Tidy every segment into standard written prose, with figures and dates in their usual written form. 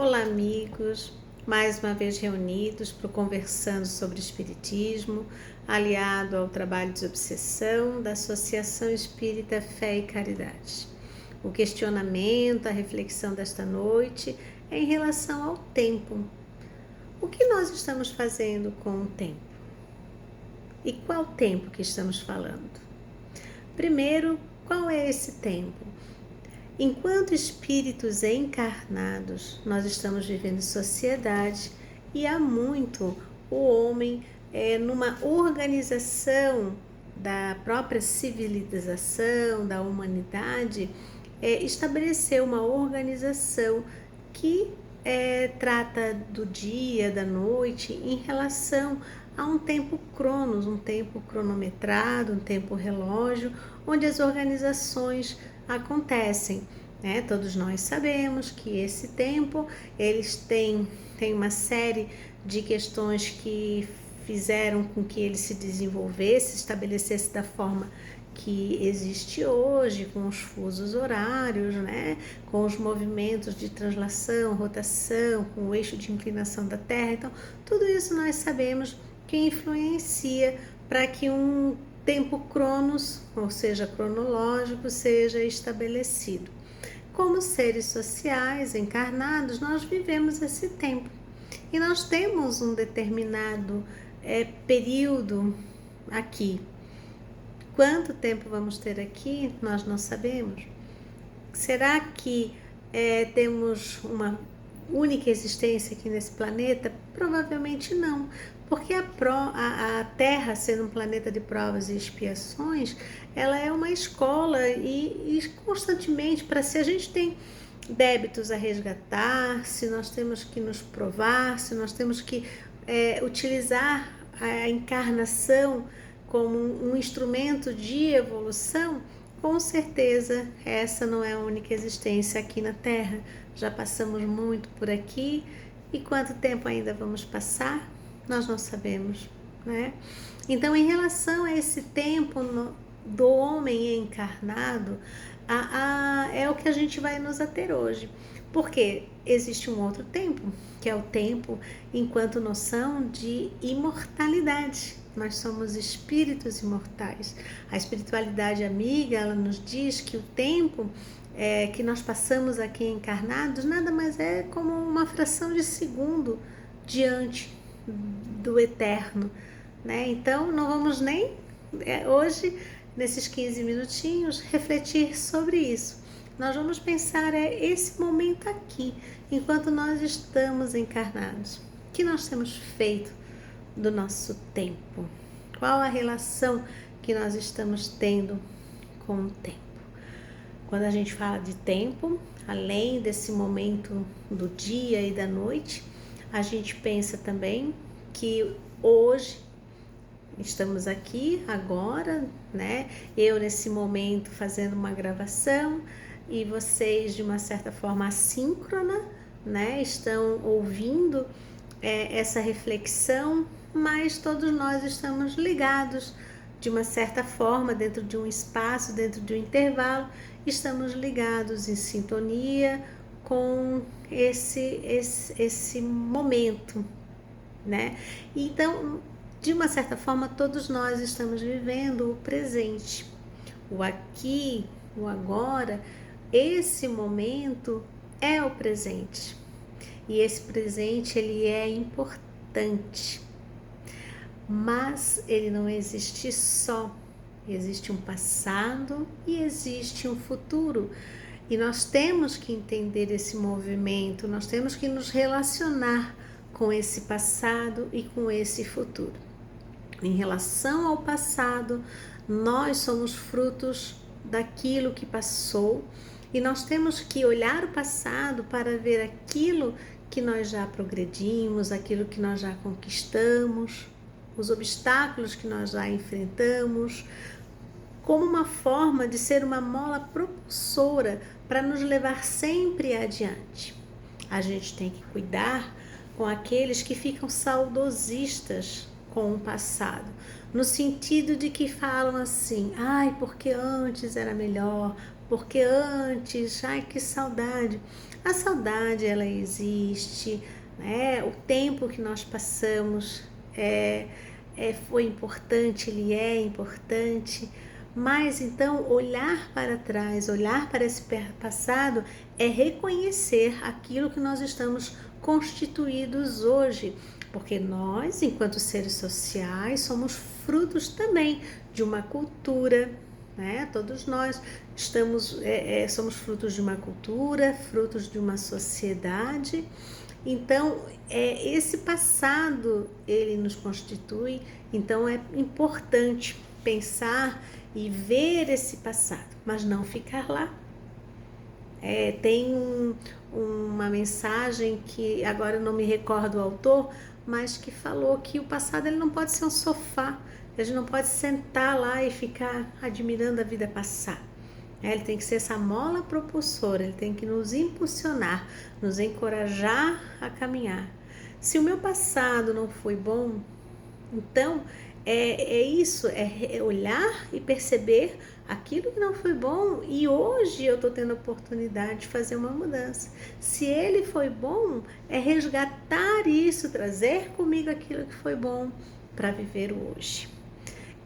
Olá, amigos! Mais uma vez reunidos para conversando sobre Espiritismo, aliado ao trabalho de obsessão da Associação Espírita Fé e Caridade. O questionamento, a reflexão desta noite é em relação ao tempo. O que nós estamos fazendo com o tempo? E qual tempo que estamos falando? Primeiro, qual é esse tempo? Enquanto espíritos encarnados, nós estamos vivendo em sociedade e há muito o homem numa organização da própria civilização, da humanidade, estabeleceu uma organização que trata do dia, da noite, em relação a um tempo cronos, um tempo cronometrado, um tempo relógio, onde as organizações acontecem, né? Todos nós sabemos que esse tempo eles têm uma série de questões que fizeram com que ele se desenvolvesse, estabelecesse da forma que existe hoje, com os fusos horários, né? Com os movimentos de translação, rotação, com o eixo de inclinação da Terra. Então, tudo isso nós sabemos que influencia para que um tempo cronos, ou seja, cronológico, seja estabelecido. Como seres sociais encarnados, nós vivemos esse tempo e nós temos um determinado período aqui. Quanto tempo vamos ter aqui, nós não sabemos. Será que temos uma única existência aqui nesse planeta? Provavelmente não, porque a Terra, sendo um planeta de provas e expiações, ela é uma escola e constantemente, para se a gente tem débitos a resgatar, se nós temos que nos provar, se nós temos que utilizar a encarnação como um instrumento de evolução, com certeza essa não é a única existência aqui na Terra. Já passamos muito por aqui e quanto tempo ainda vamos passar, nós não sabemos, né? Então, em relação a esse tempo do homem encarnado, é o que a gente vai nos ater hoje. Porque existe um outro tempo, que é o tempo enquanto noção de imortalidade. Nós somos espíritos imortais. A espiritualidade amiga, ela nos diz que o tempo que nós passamos aqui encarnados nada mais é como uma fração de segundo diante do eterno, né? Então, não vamos nem hoje, nesses 15 minutinhos, refletir sobre isso. Nós vamos pensar esse momento aqui, enquanto nós estamos encarnados. O que nós temos feito do nosso tempo? Qual a relação que nós estamos tendo com o tempo? Quando a gente fala de tempo, além desse momento do dia e da noite, a gente pensa também que hoje estamos aqui agora, né? Eu nesse momento fazendo uma gravação e vocês de uma certa forma assíncrona, né? Estão ouvindo essa reflexão, mas todos nós estamos ligados de uma certa forma, dentro de um espaço, dentro de um intervalo, estamos ligados em sintonia com esse momento, né? Então, de uma certa forma, todos nós estamos vivendo o presente, o aqui, o agora. Esse momento é o presente e esse presente ele é importante, mas ele não existe só. Existe um passado e existe um futuro. E nós temos que entender esse movimento, nós temos que nos relacionar com esse passado e com esse futuro. Em relação ao passado, nós somos frutos daquilo que passou e nós temos que olhar o passado para ver aquilo que nós já progredimos, aquilo que nós já conquistamos, os obstáculos que nós já enfrentamos, como uma forma de ser uma mola propulsora para nos levar sempre adiante. A gente tem que cuidar com aqueles que ficam saudosistas com o passado, no sentido de que falam assim: ai, porque antes era melhor, porque antes, ai que saudade. A saudade, ela existe, né? O tempo que nós passamos foi importante, ele é importante, mas então olhar para trás, olhar para esse passado é reconhecer aquilo que nós estamos constituídos hoje, porque nós, enquanto seres sociais, somos frutos também de uma cultura, né? Todos nós somos frutos de uma cultura, frutos de uma sociedade. Então, esse passado, ele nos constitui, então é importante pensar e ver esse passado, mas não ficar lá. Tem uma mensagem que agora eu não me recordo o autor, mas que falou que o passado ele não pode ser um sofá, a gente não pode sentar lá e ficar admirando a vida passar. Ele tem que ser essa mola propulsora, ele tem que nos impulsionar, nos encorajar a caminhar. Se o meu passado não foi bom, então isso, é olhar e perceber aquilo que não foi bom, e hoje eu estou tendo a oportunidade de fazer uma mudança. Se ele foi bom, é resgatar isso, trazer comigo aquilo que foi bom para viver o hoje.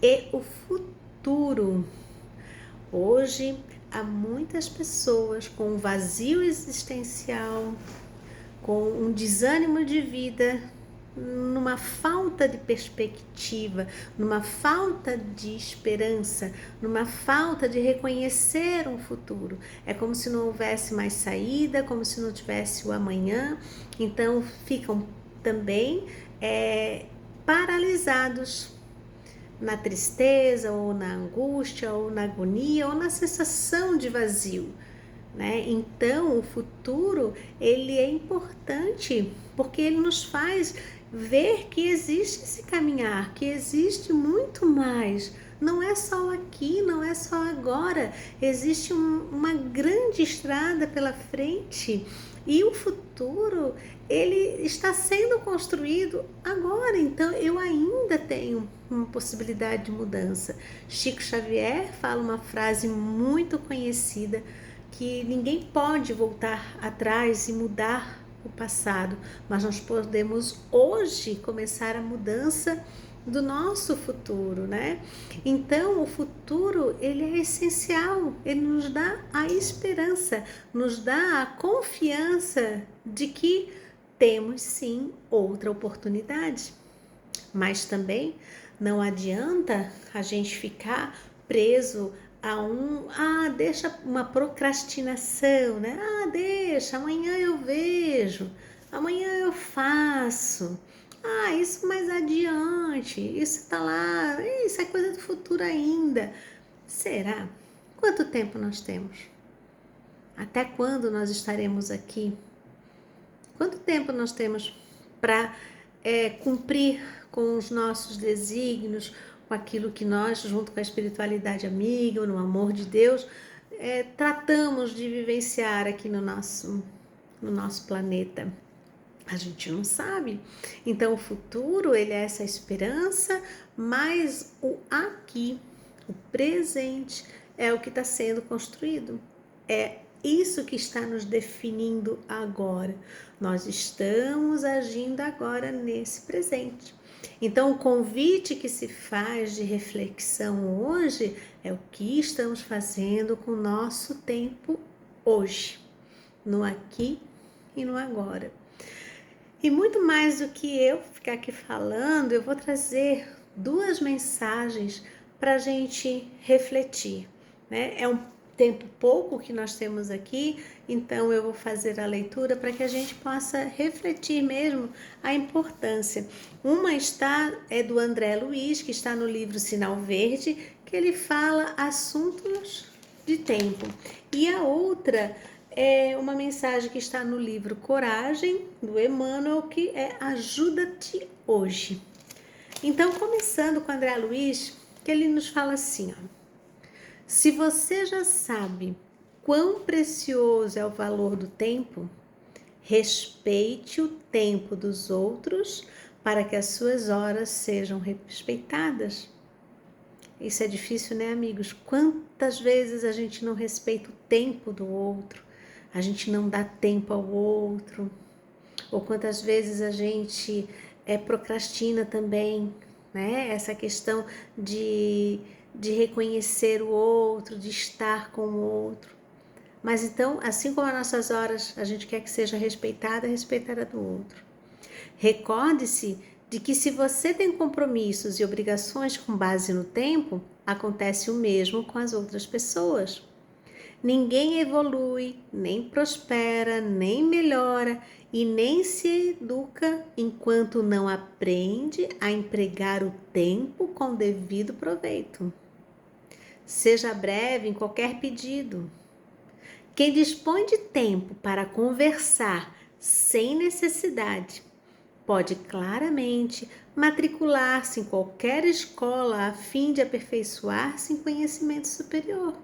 E o futuro. Hoje, há muitas pessoas com um vazio existencial, com um desânimo de vida, numa falta de perspectiva, numa falta de esperança, numa falta de reconhecer um futuro. É como se não houvesse mais saída, como se não tivesse o amanhã. Então, ficam também paralisados na tristeza, ou na angústia, ou na agonia, ou na sensação de vazio, né? Então, o futuro, ele é importante, porque ele nos faz ver que existe esse caminhar, que existe muito mais. Não é só aqui, não é só agora. Existe uma grande estrada pela frente. E o futuro, ele está sendo construído agora. Então, eu ainda tenho uma possibilidade de mudança. Chico Xavier fala uma frase muito conhecida, que ninguém pode voltar atrás e mudar o passado, mas nós podemos hoje começar a mudança do nosso futuro, né? Então, o futuro, ele é essencial, ele nos dá a esperança, nos dá a confiança de que temos sim outra oportunidade. Mas também não adianta a gente ficar preso deixa uma procrastinação, né? Deixa, amanhã eu vejo, amanhã eu faço. Isso mais adiante, isso tá lá, isso é coisa do futuro ainda. Será? Quanto tempo nós temos? Até quando nós estaremos aqui? Quanto tempo nós temos para cumprir com os nossos desígnios, com aquilo que nós, junto com a espiritualidade amiga, no amor de Deus, tratamos de vivenciar aqui no nosso planeta? A gente não sabe. Então, o futuro, ele é essa esperança, mas o aqui, o presente, é o que está sendo construído. É isso que está nos definindo agora. Nós estamos agindo agora nesse presente. Então, o convite que se faz de reflexão hoje é o que estamos fazendo com o nosso tempo hoje, no aqui e no agora. E muito mais do que eu ficar aqui falando, eu vou trazer 2 mensagens para a gente refletir, né? É um tempo pouco que nós temos aqui, então eu vou fazer a leitura para que a gente possa refletir mesmo a importância. Uma é do André Luiz, que está no livro Sinal Verde, que ele fala assuntos de tempo. E a outra é uma mensagem que está no livro Coragem, do Emmanuel, que é Ajuda-te hoje. Então, começando com André Luiz, que ele nos fala assim, se você já sabe quão precioso é o valor do tempo, respeite o tempo dos outros para que as suas horas sejam respeitadas. Isso é difícil, né, amigos? Quantas vezes a gente não respeita o tempo do outro, a gente não dá tempo ao outro, ou quantas vezes a gente procrastina também, né? Essa questão de reconhecer o outro, de estar com o outro. Mas então, assim como as nossas horas, a gente quer que seja respeitada, respeitada do outro. Recorde-se de que se você tem compromissos e obrigações com base no tempo, acontece o mesmo com as outras pessoas. Ninguém evolui, nem prospera, nem melhora e nem se educa enquanto não aprende a empregar o tempo com devido proveito. Seja breve em qualquer pedido. Quem dispõe de tempo para conversar sem necessidade pode claramente matricular-se em qualquer escola a fim de aperfeiçoar-se em conhecimento superior.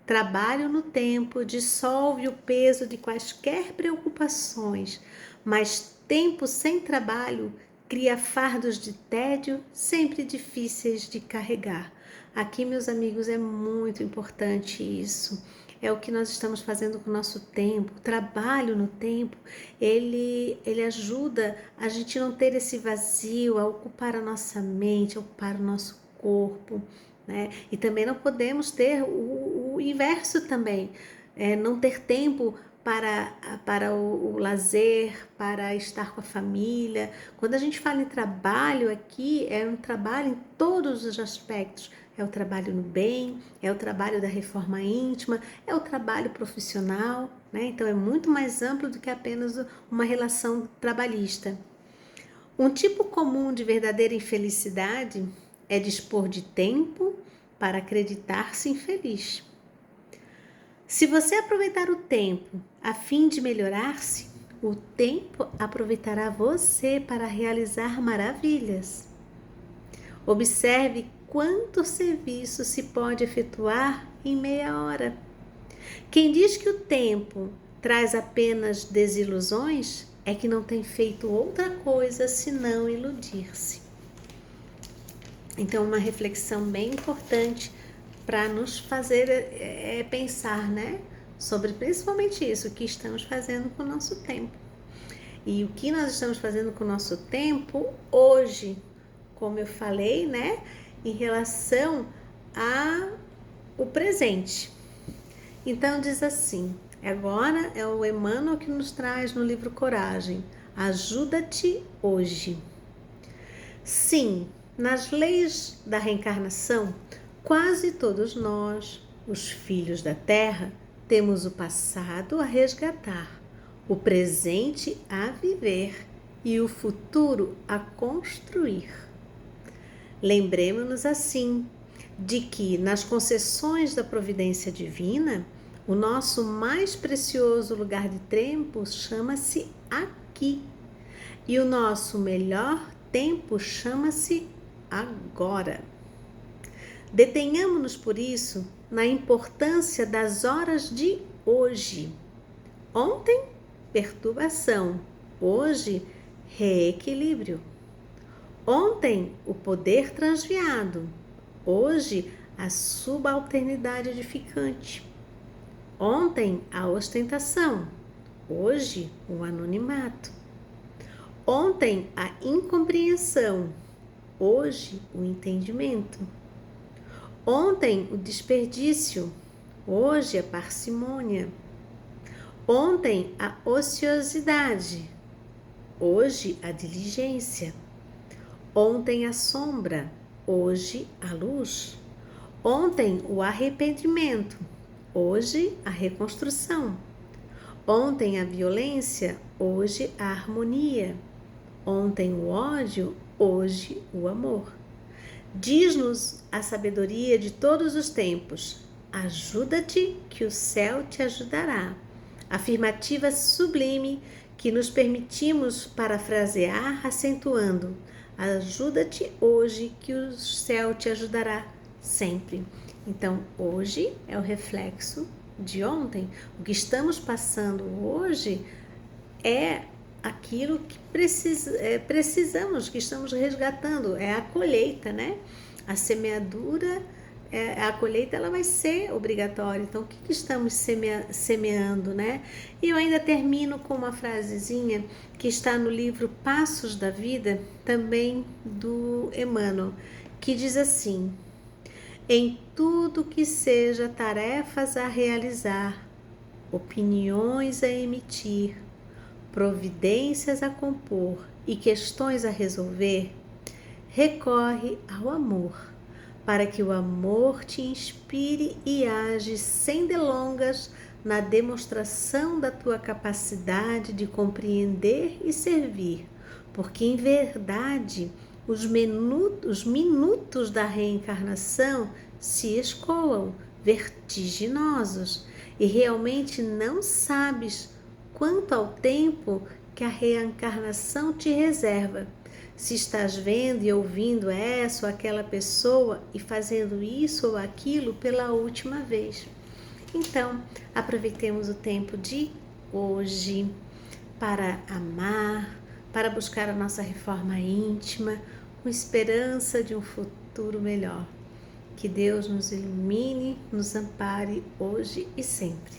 Trabalho no tempo dissolve o peso de quaisquer preocupações, mas tempo sem trabalho cria fardos de tédio sempre difíceis de carregar. Aqui, meus amigos, é muito importante isso. É o que nós estamos fazendo com o nosso tempo. O trabalho no tempo, ele ajuda a gente não ter esse vazio, a ocupar a nossa mente, a ocupar o nosso corpo, né? E também não podemos ter o inverso também, não ter tempo para o lazer, para estar com a família. Quando a gente fala em trabalho aqui, é um trabalho em todos os aspectos. É o trabalho no bem, é o trabalho da reforma íntima, é o trabalho profissional, né? Então é muito mais amplo do que apenas uma relação trabalhista. Um tipo comum de verdadeira infelicidade é dispor de tempo para acreditar-se infeliz. Se você aproveitar o tempo a fim de melhorar-se, o tempo aproveitará você para realizar maravilhas. Observe quanto serviço se pode efetuar em meia hora. Quem diz que o tempo traz apenas desilusões é que não tem feito outra coisa senão iludir-se. Então, uma reflexão bem importante para nos fazer pensar, né? Sobre principalmente isso, o que estamos fazendo com o nosso tempo. E o que nós estamos fazendo com o nosso tempo hoje, como eu falei, né? Em relação ao presente. Então diz assim, agora é o Emmanuel que nos traz no livro Coragem, ajuda-te hoje. Sim, nas leis da reencarnação, quase todos nós, os filhos da Terra, temos o passado a resgatar, o presente a viver e o futuro a construir. Lembremos-nos assim de que nas concessões da providência divina, o nosso mais precioso lugar de tempo chama-se aqui e o nosso melhor tempo chama-se agora. Detenhamo-nos, por isso, na importância das horas de hoje. Ontem, perturbação. Hoje, reequilíbrio. Ontem, o poder transviado. Hoje, a subalternidade edificante. Ontem, a ostentação. Hoje, o anonimato. Ontem, a incompreensão. Hoje, o entendimento. Ontem, o desperdício. Hoje, a parcimônia. Ontem, a ociosidade. Hoje, a diligência. Ontem, a sombra. Hoje, a luz. Ontem, o arrependimento. Hoje, a reconstrução. Ontem, a violência. Hoje, a harmonia. Ontem, o ódio. Hoje, o amor. Diz-nos a sabedoria de todos os tempos. Ajuda-te que o céu te ajudará. Afirmativa sublime que nos permitimos parafrasear acentuando. Ajuda-te hoje que o céu te ajudará sempre. Então, hoje é o reflexo de ontem. O que estamos passando hoje é aquilo que precisamos, que estamos resgatando, é a colheita, né? A semeadura, a colheita ela vai ser obrigatória. Então, o que estamos semeando, né? E eu ainda termino com uma frasezinha que está no livro Passos da Vida, também do Emmanuel, que diz assim: em tudo que seja tarefas a realizar, opiniões a emitir, providências a compor e questões a resolver, recorre ao amor, para que o amor te inspire e age sem delongas na demonstração da tua capacidade de compreender e servir, porque em verdade os minutos da reencarnação se escoam vertiginosos e realmente não sabes quanto ao tempo que a reencarnação te reserva. Se estás vendo e ouvindo essa ou aquela pessoa e fazendo isso ou aquilo pela última vez. Então, aproveitemos o tempo de hoje para amar, para buscar a nossa reforma íntima, com esperança de um futuro melhor. Que Deus nos ilumine, nos ampare hoje e sempre.